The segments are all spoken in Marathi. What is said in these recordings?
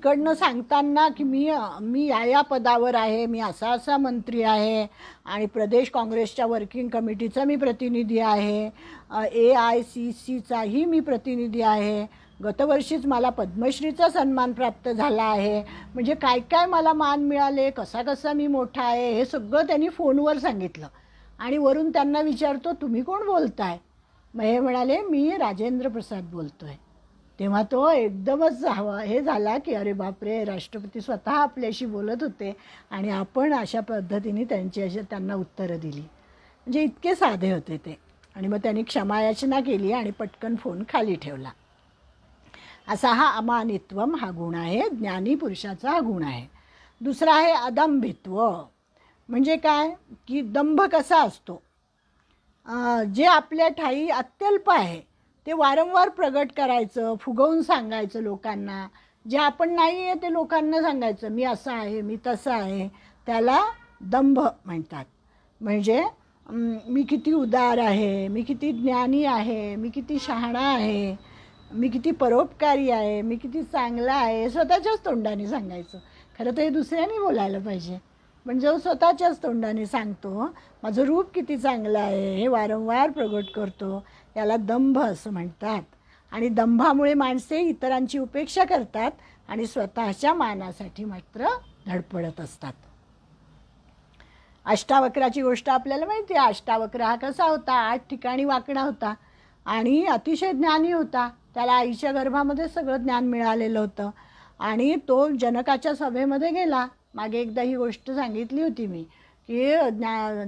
तिकडनं सांगताना की मी मी या पदावर आहे, मी असा मंत्री आहे आणि प्रदेश काँग्रेसच्या वर्किंग कमिटीचा मी प्रतिनिधी आहे, AICCचाही मी प्रतिनिधी आहे, गतवर्षीच मला पद्मश्रीचा सन्मान प्राप्त झाला आहे, म्हणजे काय काय मला मान मिळाले, कसा कसा मी मोठा आहे, हे सगळं त्यांनी फोनवर सांगितलं. आणि वरून त्यांना विचारतो तुम्ही कोण बोलताय? मग हे म्हणाले मी राजेंद्र प्रसाद बोलतोय. तेव्हा तो एकदमच हे झाला की अरे बापरे, राष्ट्रपती स्वतः आपल्याशी बोलत होते आणि आपण अशा पद्धतीने त्यांना उत्तरं दिली. म्हणजे इतके साधे होते ते. आणि मग त्यांनी क्षमायाचना केली आणि पटकन फोन खाली ठेवला. असा हा अमानित्वम हा गुण आहे, ज्ञानी पुरुषाचा हा गुण आहे. दुसरा आहे अदंभित्व. म्हणजे काय की दंभ कसा असतो, जे आपल्या ठाई अत्यल्प आहे ते वारंवार प्रगट करायचं, फुगवून सांगायचं लोकांना. जे आपण नाही आहे ते लोकांना सांगायचं, मी असं आहे, मी तसं आहे, त्याला दंभ म्हणतात. म्हणजे मी किती उदार आहे, मी किती ज्ञानी आहे, मी किती शहाणा आहे, मी किती परोपकारी आहे, मी किती चांगला आहे, स्वतःच्याच तोंडाने सांगायचं. खरं तर हे दुसऱ्याने बोलायला पाहिजे. म्हणजे जो स्वतःच्याच तोंडाने सांगतो माझं रूप किती चांगलं आहे हे वारंवार प्रगट करतो, याला दंभ असं म्हणतात. आणि दंभामुळे माणसे इतरांची उपेक्षा करतात आणि स्वतःच्या मानासाठी मात्र धडपडत असतात. अष्टावक्राची गोष्ट आपल्याला माहिती आहे. अष्टावक्र हा कसा होता, 8 ठिकाणी वाकडा होता आणि अतिशय ज्ञानी होता. त्याला आईच्या गर्भामध्ये सगळं ज्ञान मिळालेलं होतं. आणि तो जनकाच्या सभेमध्ये गेला. मागे एकदा ही गोष्ट सांगितली होती मी की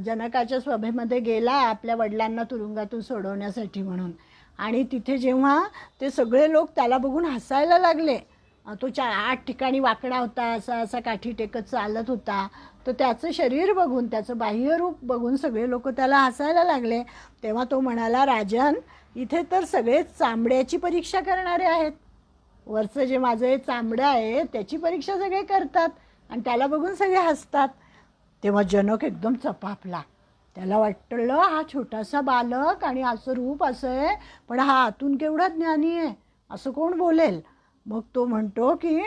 जनकाच्या सभेमध्ये गेला आपल्या वडिलांना तुरुंगातून सोडवण्यासाठी म्हणून. आणि तिथे जेव्हा ते सगळे लोक त्याला बघून हसायला लागले, तो 8 ठिकाणी वाकडा होता, असा काठी टेकत चालत होता, तर त्याचं शरीर बघून, त्याचं बाह्यरूप बघून सगळे लोक त्याला हसायला लागले. तेव्हा तो म्हणाला, राजन, इथे तर सगळे चामड्याची परीक्षा करणारे आहेत. वरचं जे माझं हे चामडं आहे त्याची परीक्षा सगळे करतात आणि त्याला बघून सगळे हसतात. तेव्हा जनक एकदम चपापला. त्याला वाटलं हा छोटासा बालक आणि असं रूप असं आहे, पण हा आतून केवढा ज्ञानी आहे, असं कोण बोलेल. मग तो म्हणतो की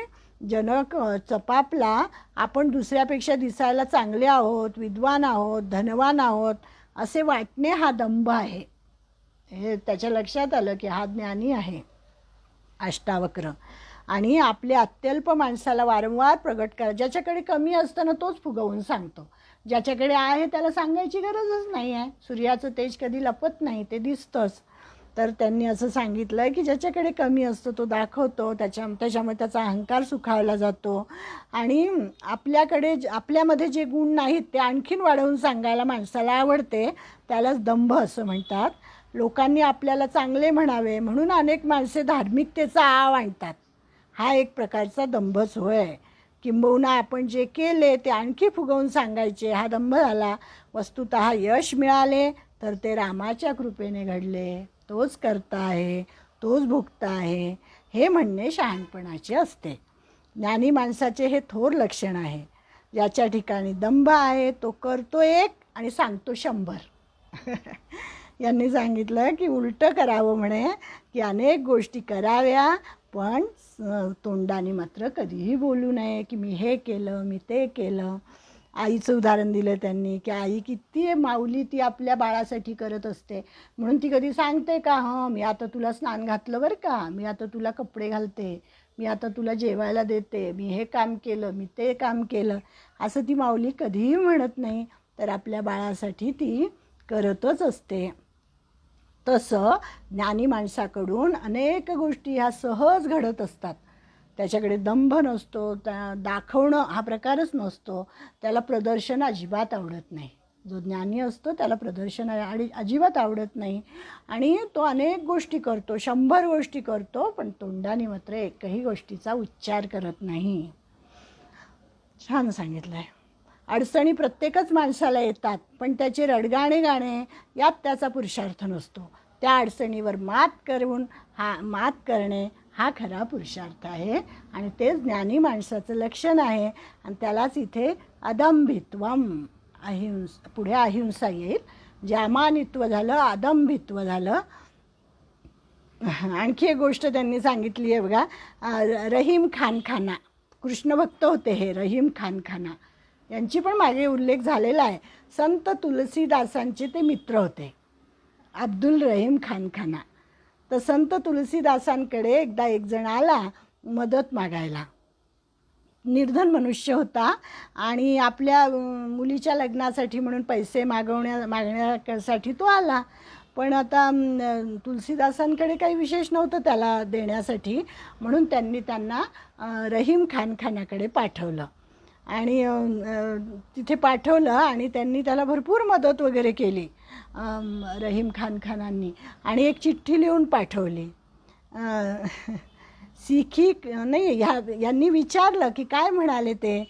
जनक चपापला, आपण दुसऱ्यापेक्षा दिसायला चांगले आहोत, विद्वान आहोत, धनवान आहोत असे वाटणे हा दंभ आहे. हे त्याच्या लक्षात आलं की हा ज्ञानी आहे अष्टावक्र. आणि आपल्या अत्यल्प माणसाला वारंवार प्रगट करा. ज्याच्याकडे कमी असतं ना तोच फुगवून सांगतो, ज्याच्याकडे आहे त्याला सांगायची गरजच नाही आहे. सूर्याचं तेज कधी लपत नाही, ते दिसतंच. तर त्यांनी असं सांगितलं की ज्याच्याकडे कमी असतो तो दाखवतो, त्याच्यामुळे त्याचा अहंकार सुखावला जातो. आणि आपल्यामध्ये जे गुण नाहीत ते आणखीन वाढवून सांगायला माणसाला आवडते, त्यालाच दंभ असं म्हणतात. लोकांनी आपल्याला चांगले म्हणावे म्हणून अनेक माणसे धार्मिकतेचा आव आणतात. हा एक प्रकारचा दंभच होय. किंबहुना आपण जे केले ते आणखी फुगवून सांगायचे, हा दंभ झाला. वस्तुतः यश मिळाले तर ते रामाच्या कृपेने घडले, तोच करता आहे, तोच भुगता आहे, हे म्हणणे शहाणपणाचे असते. ज्ञानी माणसाचे हे थोर लक्षण आहे. ज्याच्या ठिकाणी दंभ आहे तो करतो 1 आणि सांगतो 100. यांनी सांगितलं की उलटं करावं म्हणे, की अनेक गोष्टी कराव्या पण तोंडाने मात्र कधीही बोलू नये की मी हे केलं, मी ते केलं. आईचं उदाहरण दिलं त्यांनी की आई किती माऊली ती आपल्या बाळासाठी करत असते, म्हणून ती कधी सांगते का मी आता तुला स्नान घातलं बरं का, मी आता तुला कपडे घालते, मी आता तुला जेवायला देते, मी हे काम केलं, मी ते काम केलं, असं ती माऊली कधीही म्हणत नाही. तर आपल्या बाळासाठी ती करतच असते. तसं ज्ञानी माणसाकडून अनेक गोष्टी ह्या सहज घडत असतात. त्याच्याकडे दंभ नसतो, दाखवणं हा प्रकारच नसतो, त्याला प्रदर्शन अजिबात आवडत नाही. जो ज्ञानी असतो त्याला प्रदर्शन अजिबात आवडत नाही आणि तो अनेक गोष्टी करतो, 100 गोष्टी करतो, पण तोंडाने मात्र एकही गोष्टीचा उच्चार करत नाही. छान सांगितलं आहे. अडचणी प्रत्येकच माणसाला येतात, पण त्याचे रडगाणे गाणे यात त्याचा पुरुषार्थ नसतो. त्या अडचणीवर मात करणे हा खरा पुरुषार्थ आहे आणि तेच ज्ञानी माणसाचं लक्षण आहे. आणि त्यालाच इथे अदंभित्वम, पुढे अहिंसा येईल. जे अमानित्व झालं, अदंभित्व झालं. आणखी एक गोष्ट त्यांनी सांगितली आहे बघा, रहीम खानखाना. कृष्णभक्त होते हे रहीम खान खाना. यांची पण मागे उल्लेख झालेला आहे. संत तुलसीदासांचे ते मित्र होते अब्दुल रहीम खान खाना. तर संत तुलसीदासांकडे एकदा एक जण आला मदत मागायला. निर्धन मनुष्य होता आणि आपल्या मुलीच्या लग्नासाठी म्हणून पैसे मागण्यासाठी तो आला. पण आता तुलसीदासांकडे काही विशेष नव्हतं त्याला देण्यासाठी, म्हणून त्यांनी त्यांना रहीम खानाकडे पाठवलं. आणि तिथे पाठवलं आणि त्यांनी त्याला भरपूर मदत वगैरे केली रहीम खानांनी. आणि एक चिठ्ठी लिहून पाठवली. सिखी नाही यांनी विचारलं की काय म्हणाले ते.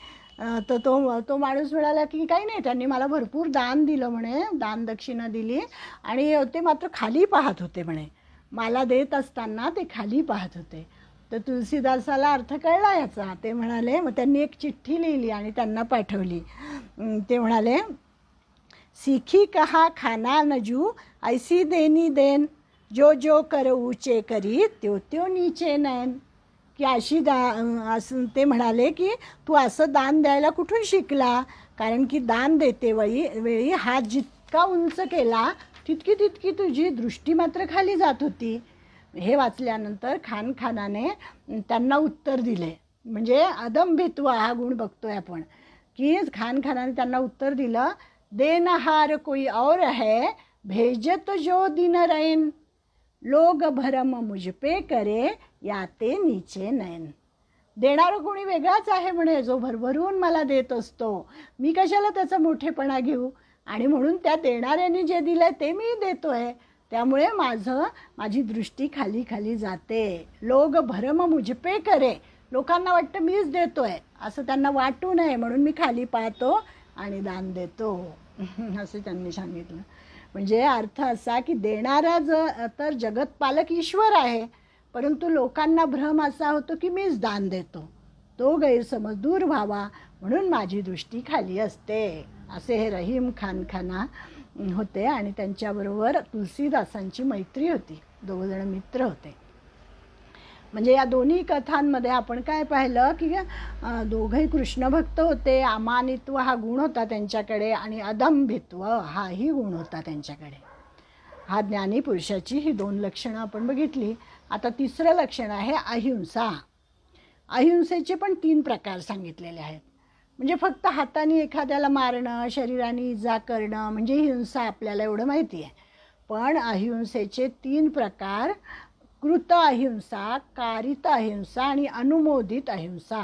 तर तो माणूस म्हणाला की काही नाही, त्यांनी मला भरपूर दान दिलं म्हणे, दानदक्षिणा दिली आणि ते मात्र खाली पाहत होते म्हणे. मला देत असताना ते खाली पाहत होते. तर तुलसीदासाला अर्थ कळला याचा. ते म्हणाले, मग त्यांनी एक चिठ्ठी लिहिली आणि त्यांना पाठवली. ते म्हणाले, सीखी कहा खाना नजू ऐसी देनी देन, जो जो कर ऊचे करी त्यो त्यो नीचे नयन. की अशी असं ते म्हणाले की तू असं दान द्यायला कुठून शिकला, कारण की दान देते वेळी हात जितका उंच केला तितकी तुझी दृष्टी मात्र खाली जात होती. हे वाचल्यानंतर खानाने त्यांना उत्तर दिले. म्हणजे अदंभित्व हा गुण बघतोय आपण की खानाने त्यांना उत्तर दिलं, देनहार कोई और है भेजत जो दिन रैन, लोग भरम मुझ पे करे याते नीचे नयन. देणारं कोणी वेगळाच आहे म्हणे, जो भरभरून मला देत असतो. मी कशाला त्याचा मोठेपणा घेऊ, आणि म्हणून त्या देणाऱ्याने जे दिलं ते मी देतोय, त्यामुळे माझी दृष्टी खाली खाली जाते. लोग भरम मुझ पे करे, लोकांना वाटतं मीच देतोय, असं त्यांना वाटू नये म्हणून मी खाली पाहतो आणि दान देतो असं त्यांनी सांगितलं. म्हणजे अर्थ असा की देणारा तर जगतपालक ईश्वर आहे, परंतु लोकांना भ्रम असा होतो की मीच दान देतो. तो गैरसमज दूर व्हावा म्हणून माझी दृष्टी खाली असते. असे हे रहीम खाना होते आणि त्यांच्याबरोबर तुलसीदासांची मैत्री होती. दोघंजण मित्र होते. म्हणजे या दोन्ही कथांमध्ये आपण काय पाहिलं की दोघंही कृष्णभक्त होते. अमानित्व हा गुण होता त्यांच्याकडे आणि अदंभित्व हाही गुण होता त्यांच्याकडे. हा ज्ञानी पुरुषाची ही दोन लक्षणं आपण बघितली. आता तिसरं लक्षण आहे अहिंसा. अहिंसेचे पण 3 प्रकार सांगितलेले आहेत. म्हणजे फक्त हाताने एखाद्याला मारणं, शरीराने इजा करणं म्हणजे हिंसा आपल्याला एवढं माहिती आहे. पण अहिंसेचे 3 प्रकार कृत अहिंसा, कारित अहिंसा आणि अनुमोदित अहिंसा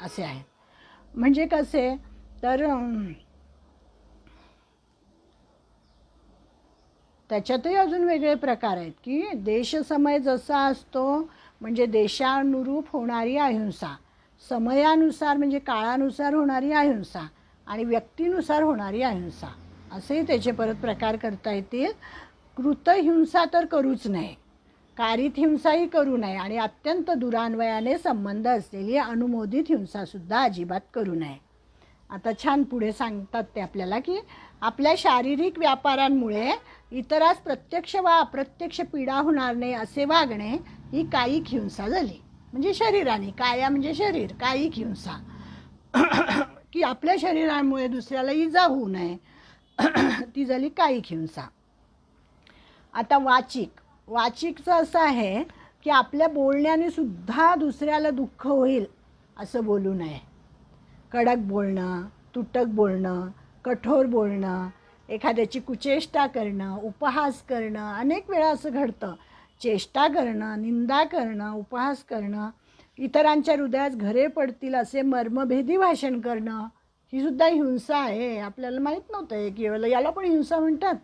असे आहेत. म्हणजे कसे तर त्याच्यातही अजून वेगळे प्रकार आहेत की देशसमय जसा असतो म्हणजे देशानुरूप होणारी अहिंसा, समयानुसार म्हणजे काळानुसार होणारी अहिंसा आणि व्यक्तीनुसार होणारी अहिंसा असेही त्याचे परत प्रकार करता येतील. कृतहिंसा तर करूच नये, कारित हिंसाही करू नये आणि अत्यंत दुरान्वयाने संबंध असलेली अनुमोदित हिंसासुद्धा अजिबात करू नये. आता छान पुढे सांगतात ते आपल्याला की आपल्या शारीरिक व्यापारांमुळे इतरास प्रत्यक्ष वा अप्रत्यक्ष पीडा होणार नाही असे वागणे ही कायिक हिंसा झाली. म्हणजे शरीराने, काया म्हणजे शरीर, कायिक हिंसा की आपल्या शरीरामुळे दुसऱ्याला इजा होऊ नये ती झाली कायिक हिंसा. आता वाचिकचं असं आहे की आपल्या बोलण्याने सुद्धा दुसऱ्याला दुःख होईल असं बोलू नये. कडक बोलणं, तुटक बोलणं, कठोर बोलणं, एखाद्याची कुचेष्टा करणं, उपहास करणं, अनेक वेळा असं घडतं. चेष्टा करणं, निंदा करणं, उपहास करणं, इतरांच्या हृदयात घरे पडतील असे मर्मभेदी भाषण करणं ही सुद्धा हिंसा आहे. आपल्याला माहीत नव्हतं की याला पण हिंसा म्हणतात.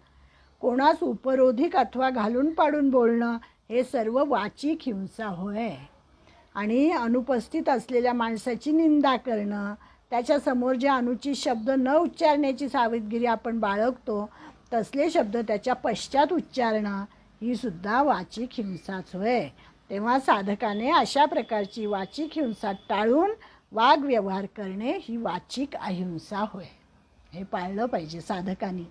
कोणास उपरोधिक अथवा घालून पाडून बोलणं हे सर्व वाचिक हिंसा होय. आणि अनुपस्थित असलेल्या माणसाची निंदा करणं, त्याच्यासमोर जे अनुचित शब्द न उच्चारण्याची सावधगिरी आपण बाळगतो तसले शब्द त्याच्या पश्चात उच्चारणं ही सुद्धा वाचिक हिंसाच होय. तेव्हा साधकाने अशा प्रकारची वाचिक हिंसा टाळून वागव्यवहार करणे ही वाचिक अहिंसा होय. हे पाळलं पाहिजे साधकांनी.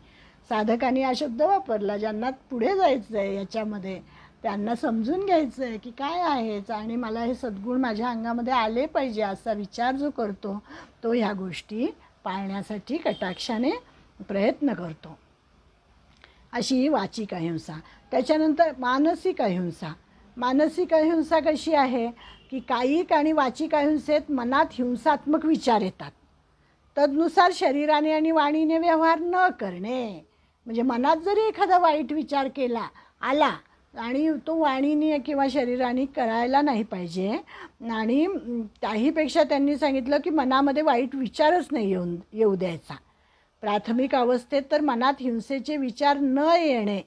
साधकांनी हा शब्द वापरला, ज्यांना पुढे जायचं आहे याच्यामध्ये त्यांना समजून घ्यायचं आहे की काय आहेच आणि मला हे सद्गुण माझ्या अंगामध्ये आले पाहिजे असा विचार जो करतो तो ह्या गोष्टी पाळण्यासाठी कटाक्षाने प्रयत्न करतो. अशी वाचिक अहिंसा. त्याच्यानंतर मानसिक अहिंसा. मानसिक अहिंसा कशी आहे की कायिक आणि वाचिक अहिंसेत मनात हिंसात्मक विचार येतात. तदनुसार शरीराने आणि वाणीने व्यवहार न करणे. म्हणजे मनात जरी एखादा वाईट विचार आला आणि तो वाणीने किंवा शरीराने करायला नाही पाहिजे. आणि त्याहीपेक्षा त्यांनी सांगितलं की मनामध्ये वाईट विचारच नाही येऊ द्यायचा. प्राथमिक अवस्थेत तर मनात हिंसेचे विचार न येणे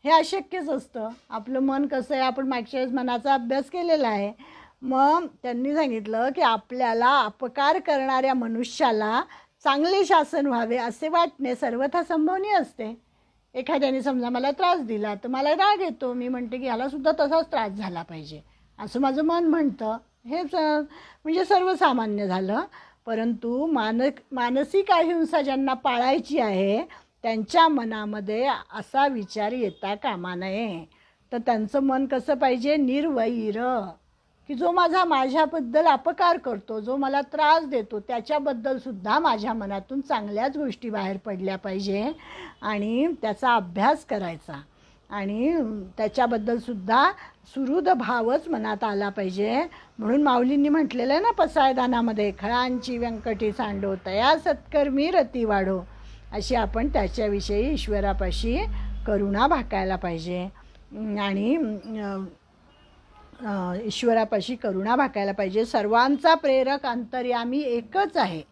हे अशक्यच असतं. आपलं मन कसं आहे, आपण मागच्या वेळेस मनाचा अभ्यास केलेला आहे. मग त्यांनी सांगितलं की आपल्याला अपकार करणाऱ्या मनुष्याला चांगले शासन व्हावे असे वाटणे सर्वथा संभवनीय असते. एखाद्याने समजा मला त्रास दिला तर मला राग येतो. मी म्हणते की ह्यालासुद्धा तसाच त्रास झाला पाहिजे असं माझं मन म्हणतं. हे म्हणजे सर्वसामान्य झालं. परंतु मानसिक अहिंसा ज्यांना पाळायची आहे त्यांच्या मनामध्ये असा विचार येता कामा नये. तर त्यांचं मन कसं पाहिजे, निर्वैर, की जो माझ्याबद्दल अपकार करतो, जो मला त्रास देतो त्याच्याबद्दलसुद्धा माझ्या मनातून चांगल्याच गोष्टी बाहेर पडल्या पाहिजे आणि त्याचा अभ्यास करायचा आणि त्याच्याबद्दलसुद्धा सुहृद भावच मनात आला पाहिजे. म्हणून माऊलींनी म्हटलेलं आहे ना पसायदानामध्ये, खळांची व्यंकटी सांडो तया सत्कर्मी रती वाढो. अशी आपण त्याच्याविषयी ईश्वरापाशी करुणा भाकायला पाहिजे आणि ईश्वरापाशी करुणा भाकायला पाहिजे. सर्वांचा प्रेरक अंतर्यामी एकच आहे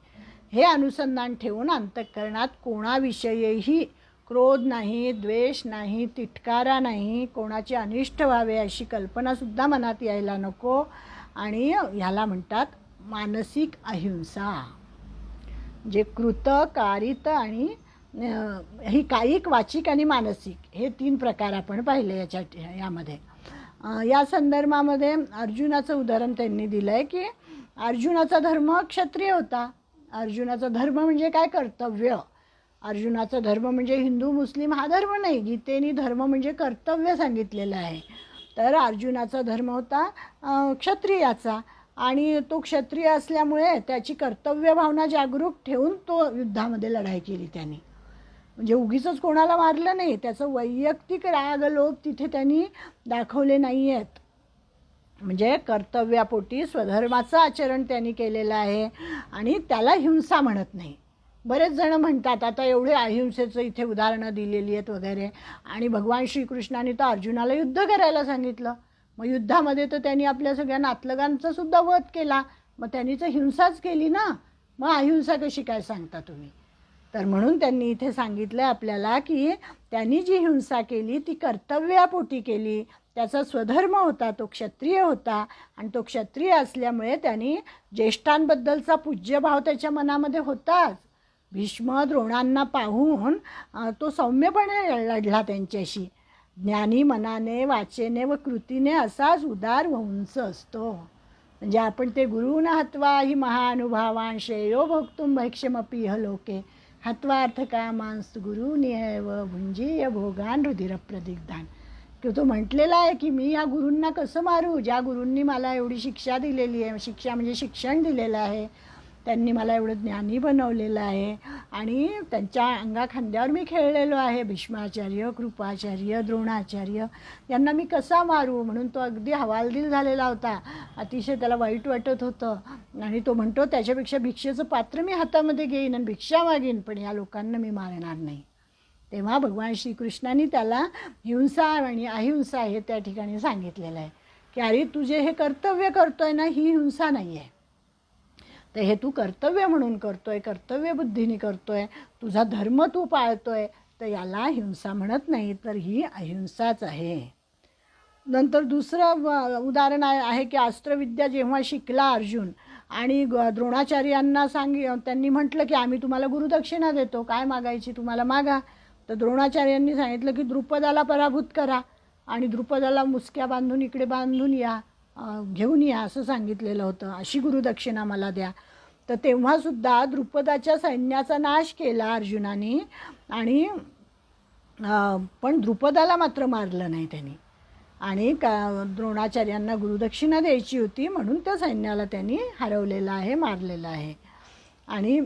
हे अनुसंधान ठेवून अंतःकरणात कोणाविषयीही क्रोध नाही, द्वेष नाही, तिटकारा नाही, कोणाचे अनिष्ट व्हावे अशी कल्पनासुद्धा मनात यायला नको. आणि ह्याला म्हणतात मानसिक अहिंसा. जे कृत, कारित आणि ही कायिक, वाचिक आणि मानसिक हे 3 प्रकार आपण पाहिले यामध्ये. या संदर्भामध्ये अर्जुनाचं उदाहरण त्यांनी दिलं आहे की अर्जुनाचा धर्म क्षत्रिय होता. अर्जुनाचा धर्म म्हणजे काय, कर्तव्य. अर्जुनाचा धर्म म्हणजे हिंदू मुस्लिम हा धर्म नाही. गीतेने धर्म म्हणजे कर्तव्य सांगितलेलं आहे. तर अर्जुनाचा धर्म होता क्षत्रियाचा आणि तो क्षत्रिय असल्यामुळे त्याची कर्तव्य भावना जागरूक ठेवून तो युद्धामध्ये लढाई केली त्यांनी. म्हणजे उगीचच कोणाला मारलं नाही. त्याचं वैयक्तिक राग लोभ तिथे त्यांनी दाखवले नाही आहेत. म्हणजे कर्तव्यापोटी स्वधर्माचं आचरण त्यांनी केलेलं आहे आणि त्याला हिंसा म्हणत नाही. बरेच जण म्हणतात आता एवढे अहिंसेचं इथे उदाहरणं दिलेली आहेत वगैरे आणि भगवान श्रीकृष्णाने तर अर्जुनाला युद्ध करायला सांगितलं. मग युद्धामध्ये तर त्यांनी आपल्या सगळ्या नातलगांचा सुद्धा वध केला. मग त्यांनी तर हिंसाच केली ना. मग अहिंसा कशी काय सांगता तुम्ही. तर म्हणून त्यांनी इथे सांगितलं आपल्याला की त्यांनी जी हिंसा केली ती कर्तव्यापोटी केली. त्याचा स्वधर्म होता, तो क्षत्रिय होता आणि तो क्षत्रिय असल्यामुळे त्यांनी ज्येष्ठांबद्दलचा पूज्यभाव त्याच्या मनामध्ये होताच. भीष्म द्रोणांना पाहून तो सौम्यपणे लढला त्यांच्याशी. ज्ञानी मनाने, वाचेने व कृतीने असाच उदार व उंच असतो. म्हणजे आपण ते गुरुन हत्वा ही महानुभावान श्रेयो भोक्तुम भैक्षमपी ह लोके हत्वार्थ कामांस गुरुनियव भुंजीय भोगान रुधिर प्रदिग्धान. की तो म्हटलेला आहे की मी या गुरूंना कसं मारू, ज्या गुरूंनी मला एवढी शिक्षा दिलेली आहे. शिक्षा म्हणजे शिक्षण दिलेलं आहे. त्यांनी मला एवढं ज्ञानी बनवलेलं आहे आणि त्यांच्या अंगाखांद्यावर मी खेळलेलो आहे. भीष्माचार्य, कृपाचार्य, द्रोणाचार्य यांना मी कसा मारू. म्हणून तो अगदी हवालदिल झालेला होता. अतिशय त्याला वाईट वाटत होतं आणि तो म्हणतो त्याच्यापेक्षा भिक्षेचं पात्र मी हातामध्ये घेईन आणि भिक्षा मागीन पण या लोकांना मी मारणार नाही. तेव्हा भगवान श्रीकृष्णांनी त्याला हिंसा आणि अहिंसा हे त्या ठिकाणी सांगितलेलं आहे की अरे तुझे हे कर्तव्य करतोय ना, ही हिंसा नाही आहे. तर हे तू कर्तव्य म्हणून करतोय, कर्तव्य बुद्धीने करतोय, तुझा धर्म तू पाळतोय, तर याला हिंसा म्हणत नाही, तर ही अहिंसाच आहे. नंतर दुसरं उदाहरण आहे की अस्त्रविद्या जेव्हा शिकला अर्जुन आणि द्रोणाचार्यांना त्यांनी म्हटलं की आम्ही तुम्हाला गुरुदक्षिणा देतो, काय मागायची तुम्हाला मागा. तर द्रोणाचार्यांनी सांगितलं की द्रुपदाला पराभूत करा आणि द्रुपदाला मुसक्या बांधून इकडे बांधून या, घेऊन या असं सांगितलेलं होतं. अशी गुरुदक्षिणा मला द्या. तर तेव्हासुद्धा द्रुपदाच्या सैन्याचा नाश केला अर्जुनाने आणि पण द्रुपदाला मात्र मारलं नाही त्यांनी. आणि द्रोणाचार्यांना गुरुदक्षिणा द्यायची होती म्हणून त्या सैन्याला त्यांनी हरवलेलं आहे, मारलेलं आहे. आणि